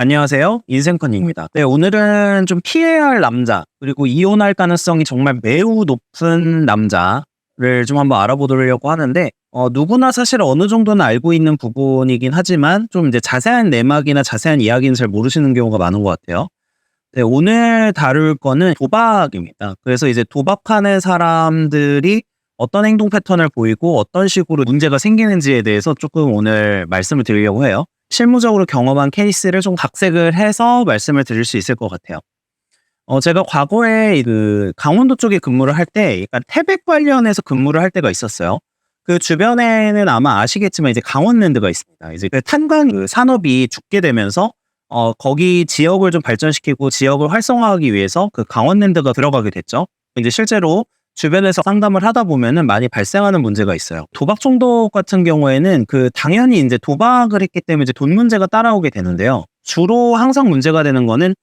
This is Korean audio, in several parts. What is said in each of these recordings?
안녕하세요. 인생컨입니다. 네, 오늘은 좀 피해야 할 남자, 그리고 이혼할 가능성이 정말 매우 높은 남자를 좀 한번 알아보려고 하는데, 누구나 사실 어느 정도는 알고 있는 부분이긴 하지만, 좀 이제 자세한 내막이나 자세한 이야기는 잘 모르시는 경우가 많은 것 같아요. 네, 오늘 다룰 거는 도박입니다. 그래서 이제 도박하는 사람들이 어떤 행동 패턴을 보이고 어떤 식으로 문제가 생기는지에 대해서 조금 오늘 말씀을 드리려고 해요. 실무적으로 경험한 케이스를 좀 각색을 해서 말씀을 드릴 수 있을 것 같아요. 제가 과거에 그 강원도 쪽에 근무를 할 때 약간 태백 관련해서 근무를 할 때가 있었어요. 그 주변에는 아마 아시겠지만 이제 강원랜드가 있습니다. 이제 그 탄광 그 산업이 죽게 되면서 거기 지역을 좀 발전시키고 지역을 활성화하기 위해서 그 강원랜드가 들어가게 됐죠. 이제 실제로 주변에서 상담을 하다 보면은 많이 발생하는 문제가 있어요. 도박 중독 같은 경우에는 그 당연히 이제 도박을 했기 때문에 이제 돈 문제가 따라오게 되는데요. 주로 항상 문제가 되는 거는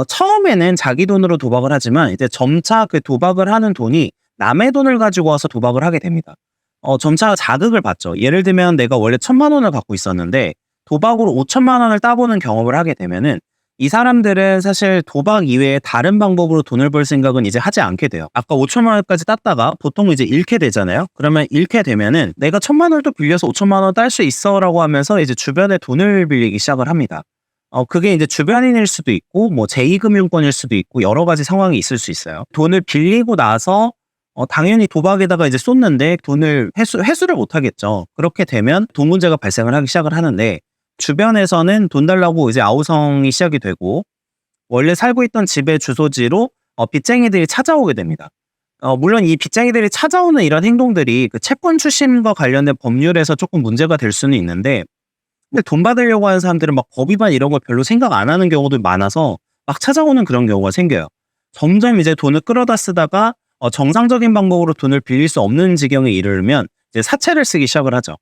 처음에는 자기 돈으로 도박을 하지만 이제 점차 그 도박을 하는 돈이 남의 돈을 가지고 와서 도박을 하게 됩니다. 점차 자극을 받죠. 예를 들면 내가 원래 1,000만 원을 갖고 있었는데 도박으로 5천만 원을 따보는 경험을 하게 되면은 이 사람들은 사실 도박 이외에 다른 방법으로 돈을 벌 생각은 이제 하지 않게 돼요. 아까 5천만 원까지 땄다가 보통 이제 잃게 되잖아요. 그러면 잃게 되면은 내가 1,000만 원을 또 빌려서 5천만 원 딸 수 있어라고 하면서 이제 주변에 돈을 빌리기 시작을 합니다. 그게 이제 주변인일 수도 있고 뭐 제2금융권일 수도 있고 여러 가지 상황이 있을 수 있어요. 돈을 빌리고 나서 당연히 도박에다가 이제 쏟는데 돈을 회수를 못 하겠죠. 그렇게 되면 돈 문제가 발생을 하기 시작을 하는데 주변에서는 돈 달라고 이제 아우성이 시작이 되고 원래 살고 있던 집의 주소지로 빚쟁이들이 찾아오게 됩니다. 물론 이 빚쟁이들이 찾아오는 이런 행동들이 그 채권 추심과 관련된 법률에서 조금 문제가 될 수는 있는데 근데 돈 받으려고 하는 사람들은 막 법 위반 이런 걸 별로 생각 안 하는 경우도 많아서 막 찾아오는 그런 경우가 생겨요. 점점 이제 돈을 끌어다 쓰다가 정상적인 방법으로 돈을 빌릴 수 없는 지경에 이르면 이제 사채를 쓰기 시작을 하죠.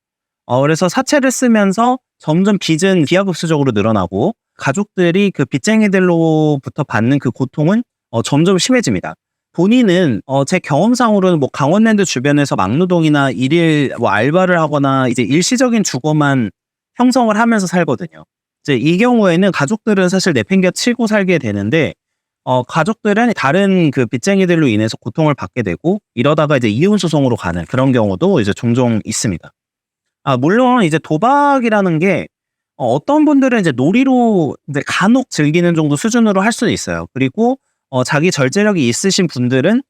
그래서 사채를 쓰면서 점점 빚은 기하급수적으로 늘어나고 가족들이 그 빚쟁이들로부터 받는 그 고통은 점점 심해집니다. 본인은 제 경험상으로는 뭐 강원랜드 주변에서 막노동이나 일일 뭐 알바를 하거나 이제 일시적인 주거만 형성을 하면서 살거든요. 이제 이 경우에는 가족들은 사실 내팽개치고 살게 되는데 가족들은 다른 그 빚쟁이들로 인해서 고통을 받게 되고 이러다가 이제 이혼 소송으로 가는 그런 경우도 이제 종종 있습니다. 물론 이제 도박이라는 게 어떤 분들은 이제 놀이로 이제 간혹 즐기는 정도 수준으로 할 수는 있어요. 그리고 자기 절제력이 있으신 분들은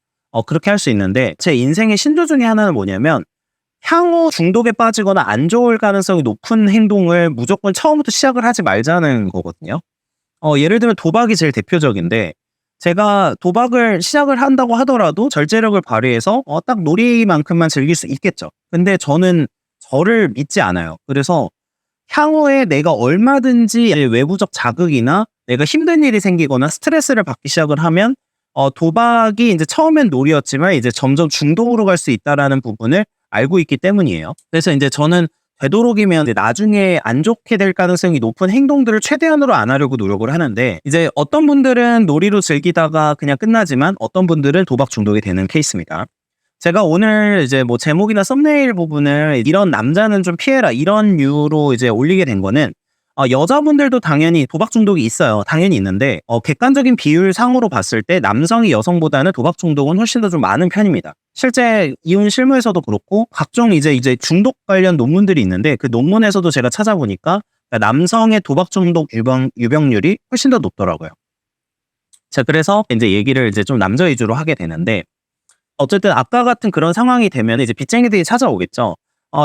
그렇게 할 수 있는데 제 인생의 신조 중에 하나는 뭐냐면 향후 중독에 빠지거나 안 좋을 가능성이 높은 행동을 무조건 처음부터 시작을 하지 말자는 거거든요. 예를 들면 도박이 제일 대표적인데 제가 도박을 시작을 한다고 하더라도 절제력을 발휘해서 딱 놀이만큼만 즐길 수 있겠죠. 근데 저는 저를 믿지 않아요. 그래서 향후에 내가 얼마든지 외부적 자극이나 내가 힘든 일이 생기거나 스트레스를 받기 시작을 하면 도박이 이제 처음엔 놀이였지만 이제 점점 중독으로 갈 수 있다라는 부분을 알고 있기 때문이에요. 그래서 이제 저는 되도록이면 이제 나중에 안 좋게 될 가능성이 높은 행동들을 최대한으로 안 하려고 노력을 하는데 이제 어떤 분들은 놀이로 즐기다가 그냥 끝나지만 어떤 분들은 도박 중독이 되는 케이스입니다. 제가 오늘 이제 뭐 제목이나 썸네일 부분을 이런 남자는 좀 피해라 이런 류로 이제 올리게 된 거는 여자분들도 당연히 도박 중독이 있어요. 당연히 있는데 객관적인 비율 상으로 봤을 때 남성이 여성보다는 도박 중독은 훨씬 더 좀 많은 편입니다. 실제 이혼 실무에서도 그렇고 각종 이제 중독 관련 논문들이 있는데 그 논문에서도 제가 찾아보니까 남성의 도박 중독 유병률이 훨씬 더 높더라고요. 자, 그래서 이제 얘기를 이제 좀 남자 위주로 하게 되는데 어쨌든 아까 같은 그런 상황이 되면 이제 빚쟁이들이 찾아오겠죠.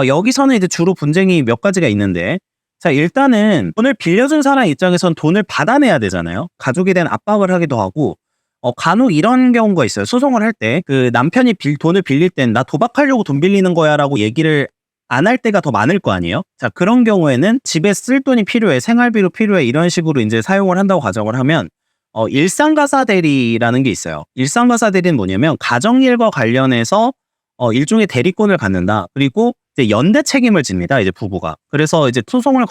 여기서는 이제 주로 분쟁이 몇 가지가 있는데 자, 일단은 돈을 빌려준 사람 입장에선 돈을 받아내야 되잖아요. 가족에 대한 압박을 하기도 하고 간혹 이런 경우가 있어요. 소송을 할 때 그 남편이 돈을 빌릴 땐 나 도박하려고 돈 빌리는 거야 라고 얘기를 안 할 때가 더 많을 거 아니에요. 자, 그런 경우에는 집에 쓸 돈이 필요해, 생활비로 필요해 이런 식으로 이제 사용을 한다고 가정을 하면 일상가사 대리라는 게 있어요. 일상가사 대리는 뭐냐면 가정일과 관련해서 일종의 대리권을 갖는다. 그리고 이제 연대 책임을 집니다. 이제 부부가. 그래서 이제 소송을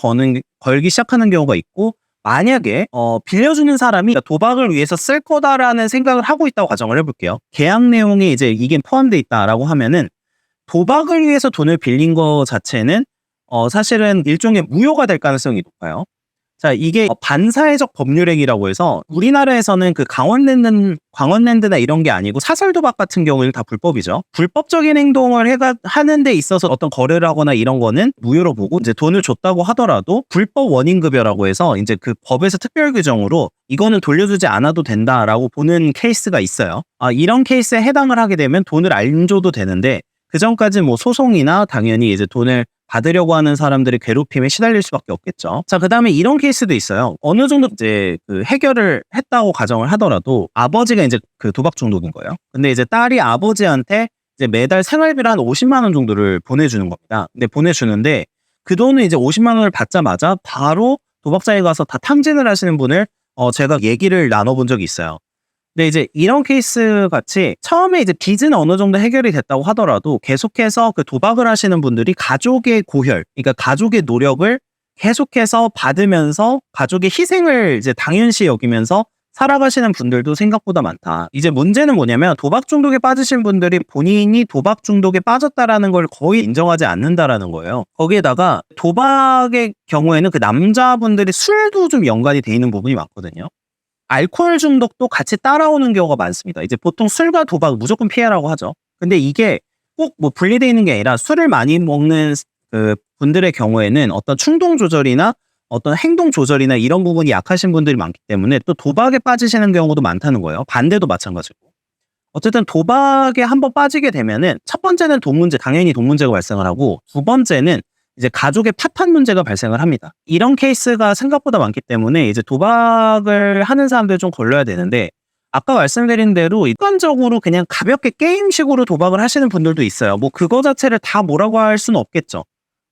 걸기 시작하는 경우가 있고 만약에 빌려주는 사람이 도박을 위해서 쓸 거다라는 생각을 하고 있다고 가정을 해볼게요. 계약 내용에 이제 이게 포함되어 있다라고 하면은 도박을 위해서 돈을 빌린 거 자체는 사실은 일종의 무효가 될 가능성이 높아요. 자, 이게 반사회적 법률행위라고 해서 우리나라에서는 그 강원랜드나 이런 게 아니고 사설도박 같은 경우는 다 불법이죠. 불법적인 행동을 하는 데 있어서 어떤 거래를 하거나 이런 거는 무효로 보고 이제 돈을 줬다고 하더라도 불법 원인급여라고 해서 이제 그 법에서 특별 규정으로 이거는 돌려주지 않아도 된다라고 보는 케이스가 있어요. 이런 케이스에 해당을 하게 되면 돈을 안 줘도 되는데 그 전까지 뭐 소송이나 당연히 이제 돈을 받으려고 하는 사람들이 괴롭힘에 시달릴 수밖에 없겠죠. 자, 그 다음에 이런 케이스도 있어요. 어느 정도 이제 그 해결을 했다고 가정을 하더라도 아버지가 이제 그 도박 중독인 거예요. 근데 이제 딸이 아버지한테 이제 매달 생활비를 한 50만 원 정도를 보내주는 겁니다. 근데 보내주는데 그 돈을 이제 50만 원을 받자마자 바로 도박장에 가서 다 탕진을 하시는 분을 제가 얘기를 나눠본 적이 있어요. 근데 이제 이런 케이스 같이 처음에 이제 빚은 어느 정도 해결이 됐다고 하더라도 계속해서 그 도박을 하시는 분들이 가족의 고혈, 그러니까 가족의 노력을 계속해서 받으면서 가족의 희생을 이제 당연시 여기면서 살아가시는 분들도 생각보다 많다. 이제 문제는 뭐냐면 도박 중독에 빠지신 분들이 본인이 도박 중독에 빠졌다라는 걸 거의 인정하지 않는다라는 거예요. 거기에다가 도박의 경우에는 그 남자분들이 술도 좀 연관이 돼 있는 부분이 많거든요. 알코올 중독도 같이 따라오는 경우가 많습니다. 이제 보통 술과 도박 무조건 피해라고 하죠. 근데 이게 꼭 뭐 분리되어 있는 게 아니라 술을 많이 먹는 그 분들의 경우에는 어떤 충동 조절이나 어떤 행동 조절이나 이런 부분이 약하신 분들이 많기 때문에 또 도박에 빠지시는 경우도 많다는 거예요. 반대도 마찬가지고. 어쨌든 도박에 한번 빠지게 되면은 첫 번째는 돈 문제, 당연히 돈 문제가 발생을 하고 두 번째는 이제 가족의 파탄 문제가 발생을 합니다. 이런 케이스가 생각보다 많기 때문에 이제 도박을 하는 사람들 좀 걸러야 되는데 아까 말씀드린 대로 일반적으로 그냥 가볍게 게임식으로 도박을 하시는 분들도 있어요. 뭐 그거 자체를 다 뭐라고 할 수는 없겠죠.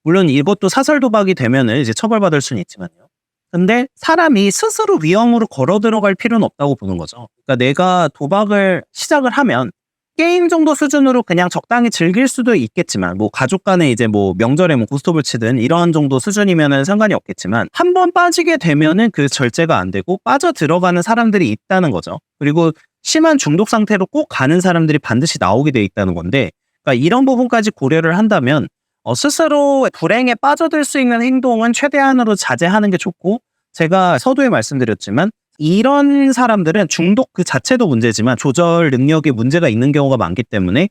물론 이것도 사설 도박이 되면은 이제 처벌받을 수는 있지만요. 근데 사람이 스스로 위험으로 걸어 들어갈 필요는 없다고 보는 거죠. 그러니까 내가 도박을 시작을 하면 게임 정도 수준으로 그냥 적당히 즐길 수도 있겠지만 뭐 가족 간에 이제 뭐 명절에 뭐 고스톱을 치든 이런 정도 수준이면은 상관이 없겠지만 한 번 빠지게 되면은 그 절제가 안 되고 빠져 들어가는 사람들이 있다는 거죠. 그리고 심한 중독 상태로 꼭 가는 사람들이 반드시 나오게 돼 있다는 건데 그러니까 이런 부분까지 고려를 한다면 스스로 불행에 빠져들 수 있는 행동은 최대한으로 자제하는 게 좋고 제가 서두에 말씀드렸지만 이런 사람들은 중독 그 자체도 문제지만 조절 능력에 문제가 있는 경우가 많기 때문에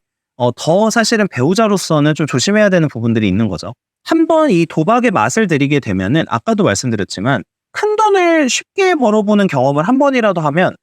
더 사실은 배우자로서는 좀 조심해야 되는 부분들이 있는 거죠. 한번 이 도박의 맛을 들이게 되면은 아까도 말씀드렸지만 큰 돈을 쉽게 벌어보는 경험을 한 번이라도 하면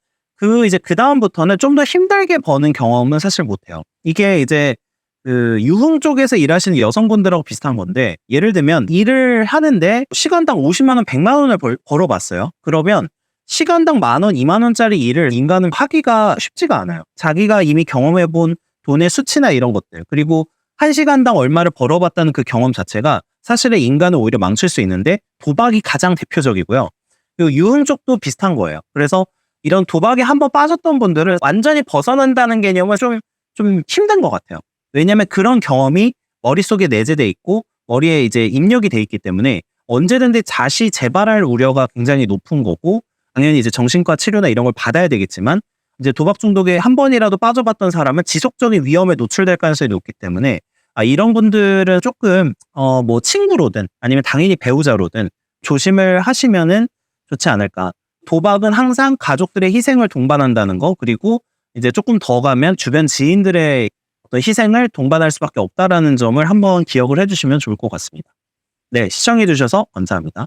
이제 그 다음부터는 좀 더 힘들게 버는 경험은 사실 못해요. 이게 이제 그 유흥 쪽에서 일하시는 여성분들하고 비슷한 건데 예를 들면 일을 하는데 시간당 50만 원, 100만 원을 벌어봤어요. 그러면 시간당 10,000원, 20,000원짜리 일을 인간은 하기가 쉽지가 않아요. 자기가 이미 경험해본 돈의 수치나 이런 것들 그리고 1시간당 얼마를 벌어봤다는 그 경험 자체가 사실은 인간을 오히려 망칠 수 있는데 도박이 가장 대표적이고요. 그리고 유흥 쪽도 비슷한 거예요. 그래서 이런 도박에 한번 빠졌던 분들은 완전히 벗어난다는 개념은 좀 힘든 것 같아요. 왜냐하면 그런 경험이 머릿속에 내재돼 있고 머리에 이제 입력이 돼 있기 때문에 언제든지 다시 재발할 우려가 굉장히 높은 거고 당연히 이제 정신과 치료나 이런 걸 받아야 되겠지만 이제 도박 중독에 한 번이라도 빠져봤던 사람은 지속적인 위험에 노출될 가능성이 높기 때문에 이런 분들은 조금 뭐 친구로든 아니면 당연히 배우자로든 조심을 하시면은 좋지 않을까. 도박은 항상 가족들의 희생을 동반한다는 거 그리고 이제 조금 더 가면 주변 지인들의 어떤 희생을 동반할 수밖에 없다라는 점을 한번 기억을 해주시면 좋을 것 같습니다. 네, 시청해 주셔서 감사합니다.